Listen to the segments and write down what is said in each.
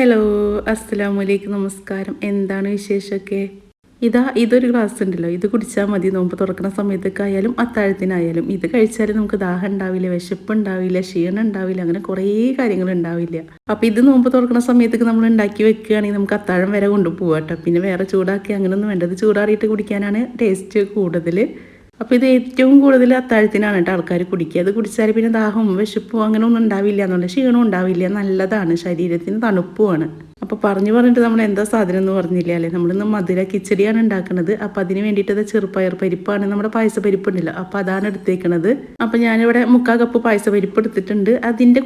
Hello, അസ്സലാമലൈക്കും, നമസ്കാരം. എന്താണ് വിശേഷമൊക്കെ? ഇതൊരു ഗ്ലാസ് ഉണ്ടല്ലോ, ഇത് കുടിച്ചാൽ മതി. നോമ്പ് തുറക്കുന്ന സമയത്തൊക്കെ ആയാലും അത്താഴത്തിനായാലും ഇത് കഴിച്ചാൽ നമുക്ക് ദാഹം ഉണ്ടാവില്ല, വിശപ്പ് ഉണ്ടാവില്ല, ക്ഷീണം ഉണ്ടാവില്ല, അങ്ങനെ കുറേ കാര്യങ്ങൾ ഉണ്ടാവില്ല. അപ്പോൾ ഇത് നോമ്പ് തുറക്കുന്ന സമയത്തൊക്കെ നമ്മൾ ഉണ്ടാക്കി വെക്കുകയാണെങ്കിൽ നമുക്ക് അത്താഴം വരെ കൊണ്ടുപോകാം കേട്ടോ. പിന്നെ വേറെ ചൂടാക്കി അങ്ങനെയൊന്നും വേണ്ടത്, ചൂടാറിയിട്ട് കുടിക്കാനാണ് ടേസ്റ്റ് കൂടുതൽ. അപ്പോൾ ഇത് ഏറ്റവും കൂടുതൽ അത്താഴത്തിനാണ് കേട്ടോ ആൾക്കാർ കുടിക്കുക. അത് കുടിച്ചാൽ പിന്നെ ദാഹവും വിശപ്പും അങ്ങനെ ഒന്നും ഉണ്ടാവില്ല എന്നുള്ള ക്ഷീണവും ഉണ്ടാവില്ല, നല്ലതാണ്, ശരീരത്തിന് തണുപ്പുമാണ്. അപ്പോൾ പറഞ്ഞിട്ട് നമ്മൾ എന്താ സാധനം എന്ന് പറഞ്ഞില്ല അല്ലേ. നമ്മളിന്ന് മധുര കിച്ചടിയാണ് ഉണ്ടാക്കുന്നത്. അപ്പോൾ അതിന് വേണ്ടിയിട്ട് ചെറുപയർ പരിപ്പാണ്, നമ്മുടെ പായസപ്പരിപ്പ് ഉണ്ടല്ലോ, അപ്പോൾ അതാണ് എടുത്തേക്കണത്. അപ്പോൾ ഞാനിവിടെ 3/4 കപ്പ് പായസപ്പരിപ്പ് എടുത്തിട്ടുണ്ട്. അതിൻ്റെ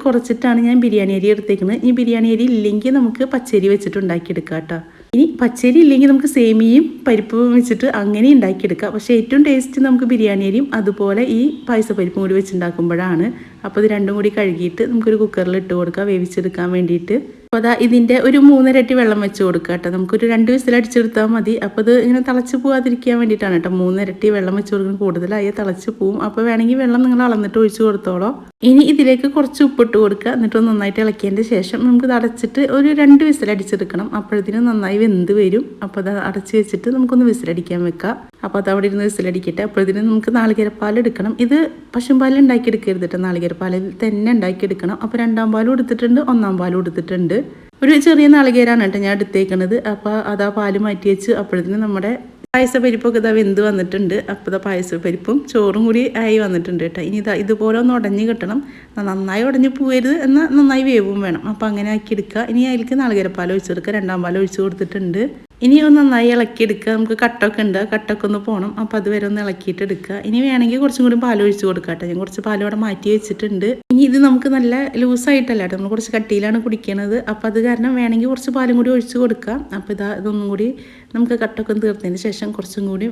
കുറച്ചിട്ടാണ് ഞാൻ ബിരിയാണി അരി എടുത്തേക്കുന്നത്. ഈ ബിരിയാണി അരി ഇല്ലെങ്കിൽ നമുക്ക് പച്ചരി വെച്ചിട്ട് ഉണ്ടാക്കിയെടുക്കാം കേട്ടോ. ഇനി പച്ചരി ഇല്ലെങ്കിൽ നമുക്ക് സേമിയയും പരിപ്പും വെച്ചിട്ട് അങ്ങനെ ഉണ്ടാക്കിയെടുക്കാം. പക്ഷേ ഏറ്റവും ടേസ്റ്റ് നമുക്ക് ബിരിയാണി അരിയും അതുപോലെ ഈ പായസപ്പരിപ്പും കൂടി വെച്ചുണ്ടാക്കുമ്പോഴാണ്. അപ്പോൾ ഇത് രണ്ടും കൂടി കഴുകിയിട്ട് നമുക്കൊരു കുക്കറിൽ ഇട്ട് കൊടുക്കാം വേവിച്ചെടുക്കാൻ വേണ്ടിയിട്ട്. അപ്പോൾ ഇതിൻ്റെ ഒരു 3 ഇരട്ടി വെള്ളം വെച്ച് കൊടുക്കുക കേട്ടോ. നമുക്കൊരു 2 വിസിൽ അടിച്ചെടുത്താൽ മതി. അപ്പോൾ ഇത് ഇങ്ങനെ തിളച്ച് പോകാതിരിക്കാൻ വേണ്ടിയിട്ടാണ് കേട്ടോ 3 ഇരട്ടി വെള്ളം വെച്ച് കൊടുക്കുന്നത്. കൂടുതലായി തിളച്ച് പോവും. അപ്പോൾ വേണമെങ്കിൽ വെള്ളം നിങ്ങൾ അളന്നിട്ട് ഒഴിച്ച് കൊടുത്തോളോ. ഇനി ഇതിലേക്ക് കുറച്ച് ഉപ്പിട്ട് കൊടുക്കുക. എന്നിട്ട് നന്നായിട്ട് ഇളക്കിയതിൻ്റെ ശേഷം നമുക്ക് അടച്ചിട്ട് ഒരു 2 വിസിൽ അടിച്ചെടുക്കണം. അപ്പോഴത്തേനും നന്നായി വെന്ത് വരും. അപ്പോൾ അത് അടച്ച് വെച്ചിട്ട് നമുക്കൊന്ന് വിസിലടിക്കാൻ വെക്കാം. അപ്പോൾ അത് അവിടെ ഇരുന്ന് വിസിലടിക്കട്ടെ. അപ്പോഴത്തേനും നമുക്ക് നാളികേരപ്പാൽ എടുക്കണം. ഇത് പശുമ്പാൽ ഉണ്ടാക്കിയെടുക്കരുത് കേട്ടോ, നാളികേരപ്പാലിൽ തന്നെ ഉണ്ടാക്കിയെടുക്കണം. അപ്പോൾ 2ാം പാലും എടുത്തിട്ടുണ്ട്, 1ാം പാലും എടുത്തിട്ടുണ്ട്. ഒരു ചെറിയ നാളികേരാണ് കേട്ടോ ഞാൻ എടുത്തേക്കുന്നത്. അപ്പോൾ അതാ പാല് മാറ്റി വെച്ച് അപ്പോഴത്തേനും നമ്മുടെ പായസപ്പരിപ്പൊക്കെ വെന്ത് വന്നിട്ടുണ്ട്. അപ്പോൾ പായസപ്പരിപ്പും ചോറും കൂടി ആയി വന്നിട്ടുണ്ട് കേട്ടോ. ഇനി ഇതുപോലെ ഒന്ന് ഉടഞ്ഞ് കിട്ടണം. നന്നായി ഉടഞ്ഞ് പോകരുത്, എന്നാൽ നന്നായി വേവും വേണം. അപ്പോൾ അങ്ങനെ ആക്കി എടുക്കുക. ഇനി അതിലേക്ക് നാളികേരപ്പാൽ ഒഴിച്ചെടുക്കുക. 2ാം പാൽ ഒഴിച്ച് കൊടുത്തിട്ടുണ്ട്. ഇനി ഒന്ന് നന്നായി ഇളക്കിയെടുക്കുക. നമുക്ക് കട്ടൊക്കെ ഉണ്ട്, കട്ടൊക്കെ ഒന്ന് പോകണം. അപ്പോൾ അതുവരെ ഒന്ന് ഇളക്കിയിട്ട് എടുക്കുക. ഇനി വേണമെങ്കിൽ കുറച്ചും കൂടി പാൽ ഒഴിച്ച് കൊടുക്കുക കേട്ടോ. ഞാൻ കുറച്ച് പാൽ അവിടെ മാറ്റി വെച്ചിട്ടുണ്ട്. ഇനി ഇത് നമുക്ക് നല്ല ലൂസായിട്ടല്ല കേട്ടോ, നമ്മൾ കുറച്ച് കട്ടിയിലാണ് കുടിക്കുന്നത്. അപ്പോൾ അത് കാരണം വേണമെങ്കിൽ കുറച്ച് പാലും കൂടി ഒഴിച്ച് കൊടുക്കാം. അപ്പോൾ ഇതൊന്നും കൂടി നമുക്ക് കട്ടൊക്കെ തീർത്തതിന് ശേഷം കുറച്ചും കൂടി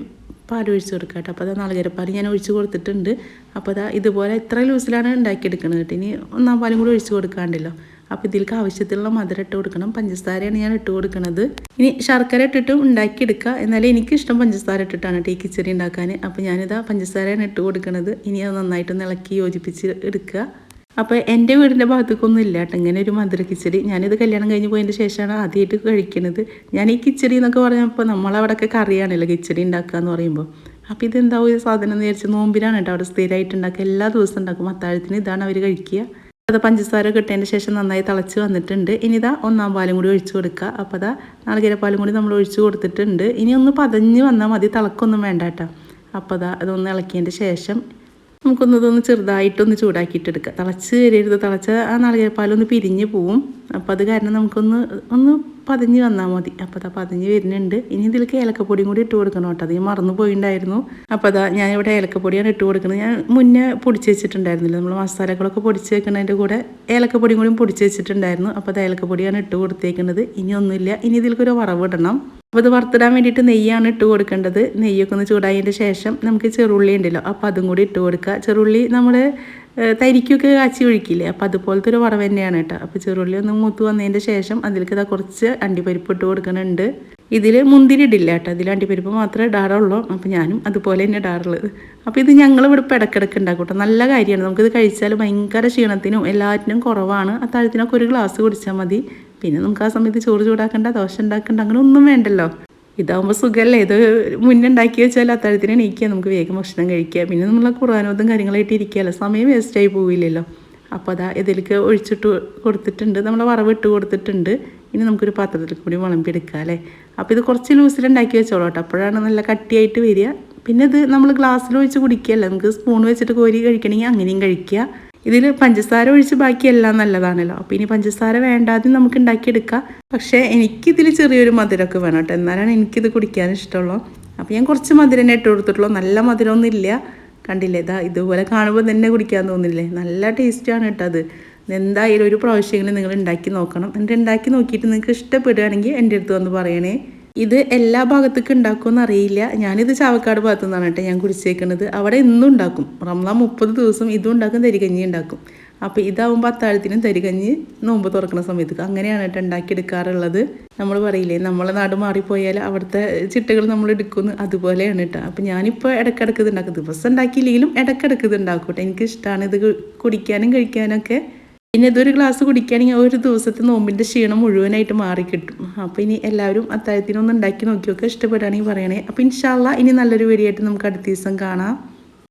പാൽ ഒഴിച്ച് കൊടുക്കുക കേട്ടോ. അപ്പോൾ നാളികേരപ്പാൽ ഞാൻ ഒഴിച്ച് കൊടുത്തിട്ടുണ്ട്. അപ്പോൾ ഇതുപോലെ ഇത്ര ലൂസിലാണ് ഉണ്ടാക്കിയെടുക്കുന്നത് കേട്ടോ. ഇനി 1ാം പാലും കൂടി ഒഴിച്ച് കൊടുക്കാണ്ടല്ലോ. അപ്പോൾ ഇതിലേക്ക് ആവശ്യത്തിലുള്ള മധുരം ഇട്ട് കൊടുക്കണം. പഞ്ചസാരയാണ് ഞാൻ ഇട്ട് കൊടുക്കുന്നത്. ഇനി ശർക്കര ഇട്ടിട്ടും ഉണ്ടാക്കിയെടുക്കുക. എന്നാലും എനിക്കിഷ്ടം പഞ്ചസാര ഇട്ടിട്ടാണ് ഈ കിച്ചടി ഉണ്ടാക്കാൻ. അപ്പോൾ പഞ്ചസാരയാണ് ഇട്ട് കൊടുക്കുന്നത്. ഇനി അത് നന്നായിട്ടൊന്ന് ഇളക്കി യോജിപ്പിച്ച് എടുക്കുക. അപ്പോൾ എൻ്റെ വീടിൻ്റെ ഭാഗത്തേക്കൊന്നും ഇല്ല കേട്ടോ ഇങ്ങനെ ഒരു മധുര കിച്ചടി. ഞാനിത് കല്യാണം കഴിഞ്ഞ് പോയതിൻ്റെ ശേഷമാണ് ആദ്യമായിട്ട് കഴിക്കുന്നത്. ഞാൻ ഈ കിച്ചടി എന്നൊക്കെ പറഞ്ഞപ്പോൾ നമ്മളവിടെയൊക്കെ കറിയാണല്ലോ കിച്ചടി ഉണ്ടാക്കുക എന്ന് പറയുമ്പോൾ. അപ്പോൾ ഇതെന്താവും ഈ സാധനം എന്ന് വിചാരിച്ച് നോമ്പിനാണ് കേട്ടോ അവിടെ സ്ഥിരമായിട്ട് ഉണ്ടാക്കുക. എല്ലാ ദിവസവും ഉണ്ടാക്കും. അത്താഴത്തിന് ഇതാണ് അവർ കഴിക്കുക. അത് പഞ്ചസാര കിട്ടതിന് ശേഷം നന്നായി തിളച്ച് വന്നിട്ടുണ്ട്. ഇനി 1ാം പാലും കൂടി ഒഴിച്ച് കൊടുക്കുക. അപ്പോൾ നാളികേരപ്പാലും കൂടി നമ്മൾ ഒഴിച്ച് കൊടുത്തിട്ടുണ്ട്. ഇനി ഒന്ന് പതഞ്ഞ് വന്നാൽ മതി, തിളക്കൊന്നും വേണ്ട കേട്ടോ. അപ്പോൾ അതൊന്ന് ഇളക്കിയതിൻ്റെ ശേഷം നമുക്കൊന്ന് ചെറുതായിട്ടൊന്ന് ചൂടാക്കിയിട്ടെടുക്കുക. തിളച്ച് കയറരുത്, തിളച്ച ആ നാളികേരപ്പാലൊന്ന് പിരിഞ്ഞ് പോവും. അപ്പോൾ അത് കാരണം നമുക്കൊന്ന് പതഞ്ഞ് വന്നാൽ മതി. അപ്പോൾ പതഞ്ഞ് വരുന്നുണ്ട്. ഇനി ഇതിലേക്ക് ഏലക്കപ്പൊടിയും കൂടി ഇട്ട് കൊടുക്കണം കേട്ടോ. അത് ഞാൻ മറന്നു പോയിട്ടുണ്ടായിരുന്നു. അപ്പോൾ ഞാനിവിടെ ഏലക്കപ്പൊടിയാണ് ഇട്ട് കൊടുക്കുന്നത്. ഞാൻ മുന്നേ പൊടിച്ച് വെച്ചിട്ടുണ്ടായിരുന്നില്ല, നമ്മൾ മസാലകളൊക്കെ പൊടിച്ച് വെക്കുന്നതിൻ്റെ കൂടെ ഏലക്കപ്പൊടിയും കൂടി പൊടിച്ച് വെച്ചിട്ടുണ്ടായിരുന്നു. അപ്പോൾ ഏലക്കപ്പൊടിയാണ് ഇട്ട് കൊടുത്തേക്കുന്നത്. ഇനി ഒന്നുമില്ല, ഇനി ഇതിലേക്കൊരു വറവിടണം. അപ്പോൾ ഇത് വറുത്തിടാൻ വേണ്ടിയിട്ട് നെയ്യാണ് ഇട്ട് കൊടുക്കേണ്ടത്. നെയ്യൊക്കെ ഒന്ന് ചൂടായതിൻ്റെ ശേഷം നമുക്ക് ചെറുള്ളി ഉണ്ടല്ലോ, അപ്പോൾ അതും കൂടി ഇട്ട് കൊടുക്കുക. ചെറുള്ളി നമ്മൾ തരിക്കൊക്കെ കാച്ചി ഒഴിക്കില്ലേ, അപ്പോൾ അതുപോലത്തെ ഒരു വറവ് തന്നെയാണ് കേട്ടോ. അപ്പോൾ ചെറുള്ളി ഒന്ന് മൂത്ത് വന്നതിൻ്റെ ശേഷം അതിലേക്ക് കുറച്ച് അണ്ടിപ്പരിപ്പ് ഇട്ട് കൊടുക്കുന്നുണ്ട്. ഇതിൽ മുന്തിരി ഇടില്ല കേട്ടോ, ഇതിൽ അണ്ടിപ്പരിപ്പ് മാത്രമേ ഇടാറുള്ളൂ. അപ്പോൾ ഞാനും അതുപോലെ തന്നെ ഇടാറുള്ളത്. അപ്പോൾ ഇത് ഞങ്ങളിവിടെ ഇപ്പോൾ ഇടയ്ക്കിടയ്ക്ക് ഉണ്ടാക്കും കേട്ടോ. നല്ല കാര്യമാണ്. നമുക്കിത് കഴിച്ചാൽ ഭയങ്കര ക്ഷീണത്തിനും എല്ലാറ്റിനും കുറവാണ്. അത്താഴത്തിനൊക്കെ ഒരു ഗ്ലാസ് കുടിച്ചാൽ മതി. പിന്നെ നമുക്ക് ആ സമയത്ത് ചോറ് ചൂടാക്കണ്ട, ദോശ ഉണ്ടാക്കണ്ട, അങ്ങനെ ഒന്നും വേണ്ടല്ലോ. ഇതാകുമ്പോൾ സുഖമല്ലേ. ഇത് മുന്നേ ഉണ്ടാക്കി വെച്ചാൽ അത്താഴത്തിന് എണീക്കുക, നമുക്ക് വേഗം ഭക്ഷണം കഴിക്കുക. പിന്നെ നമ്മൾ ഖുർആനോദും കാര്യങ്ങളായിട്ട് ഇരിക്കുകയല്ലോ, സമയം വേസ്റ്റായി പോവില്ലല്ലോ. അപ്പോൾ ഇതിലേക്ക് ഒഴിച്ചിട്ട് കൊടുത്തിട്ടുണ്ട്, നമ്മൾ വറവിട്ട് കൊടുത്തിട്ടുണ്ട്. ഇനി നമുക്കൊരു പാത്രത്തിൽ കൂടി വിളമ്പിയെടുക്കാം അല്ലേ. അപ്പോൾ ഇത് കുറച്ച് ലൂസിലുണ്ടാക്കി വെച്ചോളൂ കേട്ടോ, അപ്പോഴാണ് നല്ല കട്ടിയായിട്ട് വരിക. പിന്നെ ഇത് നമ്മൾ ഗ്ലാസ്സിൽ ഒഴിച്ച് കുടിക്കുകയല്ല, നമുക്ക് സ്പൂൺ വെച്ചിട്ട് കോരി കഴിക്കണമെങ്കിൽ അങ്ങനെയും കഴിക്കുക. ഇതിൽ പഞ്ചസാര ഒഴിച്ച് ബാക്കിയെല്ലാം നല്ലതാണല്ലോ. അപ്പോൾ ഇനി പഞ്ചസാര വേണ്ടാതെ നമുക്ക് ഉണ്ടാക്കിയെടുക്കാം. പക്ഷേ എനിക്കിതിൽ ചെറിയൊരു മധുരമൊക്കെ വേണം കേട്ടോ, എന്നാലാണ് എനിക്കിത് കുടിക്കാൻ ഇഷ്ടമുള്ളൂ. അപ്പോൾ ഞാൻ കുറച്ച് മധുരം ഇട്ട് കൊടുത്തിട്ടുള്ളൂ, നല്ല മധുരമൊന്നും ഇല്ല. കണ്ടില്ലേ, ഇതുപോലെ കാണുമ്പോൾ തന്നെ കുടിക്കാൻ തോന്നില്ലേ. നല്ല ടേസ്റ്റാണ് കേട്ടോ അത്. എന്തായാലും ഒരു പ്രാവശ്യമെങ്കിലും നിങ്ങൾ ഉണ്ടാക്കി നോക്കണം. എന്നിട്ട് ഉണ്ടാക്കി നോക്കിയിട്ട് നിങ്ങൾക്ക് ഇഷ്ടപ്പെടുകയാണെങ്കിൽ എൻ്റെ അടുത്ത് വന്ന് പറയണേ. ഇത് എല്ലാ ഭാഗത്തേക്കും ഉണ്ടാക്കുമെന്ന് അറിയില്ല. ഞാനിത് ചാവക്കാട് ഭാഗത്തു നിന്നാണ് കേട്ടോ ഞാൻ കുടിച്ചേക്കുന്നത്. അവിടെ എന്നും ഉണ്ടാക്കും. റമദാൻ 30 ദിവസം ഇതും ഉണ്ടാക്കും, തരികഞ്ഞി ഉണ്ടാക്കും. അപ്പോൾ ഇതാവുമ്പോൾ അത്താഴത്തിനും തരികഞ്ഞി നോമ്പ് തുറക്കുന്ന സമയത്ത് അങ്ങനെയാണ് കേട്ടോ ഉണ്ടാക്കിയെടുക്കാറുള്ളത്. നമ്മൾ പറയില്ലേ, നമ്മളെ നാട് മാറിപ്പോയാൽ അവിടുത്തെ ചിട്ടകൾ നമ്മൾ എടുക്കുന്നു, അതുപോലെയാണ് കേട്ടോ. അപ്പോൾ ഞാനിപ്പോൾ ഇടയ്ക്കിടയ്ക്ക് ഇത് ഉണ്ടാക്കും. ദിവസം ഉണ്ടാക്കിയില്ലെങ്കിലും ഇടയ്ക്കിടയ്ക്ക് ഇത് ഉണ്ടാക്കും കേട്ടോ. എനിക്കിഷ്ടമാണ് ഇത് കുടിക്കാനും കഴിക്കാനൊക്കെ. പിന്നെ ഇതൊരു ഗ്ലാസ് കുടിക്കുകയാണെങ്കിൽ ഒരു ദിവസത്തെ നോമ്പിൻ്റെ ക്ഷീണം മുഴുവനായിട്ട് മാറിക്കിട്ടും. അപ്പോൾ ഇനി എല്ലാവരും അത്താഴത്തിനൊന്ന് ഉണ്ടാക്കി നോക്കി നോക്കുക. ഇഷ്ടപ്പെടുകയാണെങ്കിൽ പറയണേ. അപ്പോൾ ഇൻഷാ അല്ലാഹ് ഇനി നല്ലൊരു വീഡിയോ ആയിട്ട് നമുക്ക് അടുത്ത ദിവസം കാണാം.